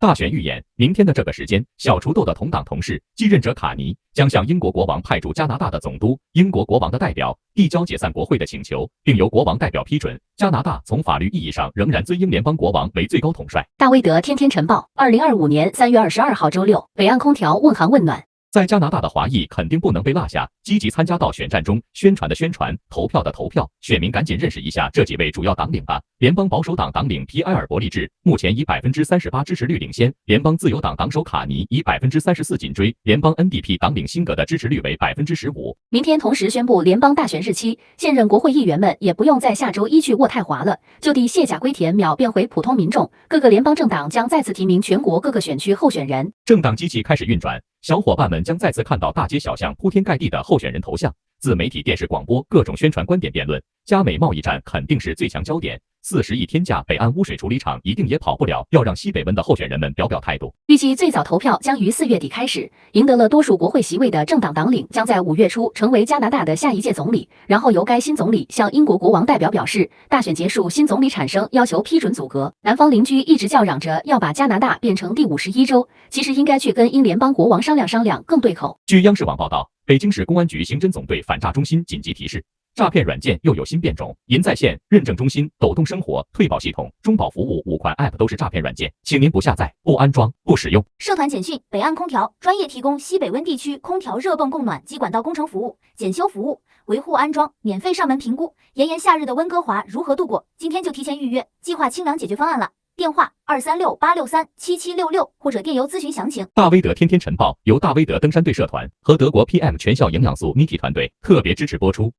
大选预演，明天的这个时间，小厨豆的同党同事继任者卡尼将向英国国王派驻加拿大的总督、英国国王的代表递交解散国会的请求，并由国王代表批准。加拿大从法律意义上仍然尊英联邦国王为最高统帅。大威德天天晨报，2025年3月22号周六，北岸空调问寒问暖。在加拿大的华裔肯定不能被落下，积极参加到选战中，宣传的宣传，投票的投票，选民赶紧认识一下这几位主要党领吧。联邦保守党党领皮埃尔·伯利治目前以38%支持率领先，联邦自由党党首卡尼以34%紧追，联邦 NDP 党领辛格的支持率为15%。明天同时宣布联邦大选日期，现任国会议员们也不用在下周一去渥太华了，就地卸甲归田，秒变回普通民众。各个联邦政党将再次提名全国各个选区候选人，政党机器开始运转。小伙伴们将再次看到大街小巷铺天盖地的候选人头像，自媒体、电视、广播各种宣传观点辩论。加美贸易战肯定是最强焦点，40亿天价北岸污水处理厂一定也跑不了，要让西北温的候选人们表态度。预计最早投票将于4月底开始，赢得了多数国会席位的政党党领将在5月初成为加拿大的下一届总理，然后由该新总理向英国国王代表表示，大选结束，新总理产生，要求批准组阁。南方邻居一直叫嚷着要把加拿大变成第51州，其实应该去跟英联邦国王商量，更对口。据央视网报道，北京市公安局刑侦总队反诈中心紧急提示，诈骗软件又有新变种，银在线、认证中心、抖动生活、退保系统、中保服务5款 App 都是诈骗软件，请您不下载、不安装、不使用。社团简讯：北岸空调专业提供西北温地区空调热泵供暖及管道工程服务、检修服务、维护安装，免费上门评估。炎炎夏日的温哥华如何度过？今天就提前预约，计划清凉解决方案了。电话236-863-7766或者电邮咨询详情。大威德天天晨报由大威德登山队社团和德国 PM 全效营养素 Niki 团队特别支持播出。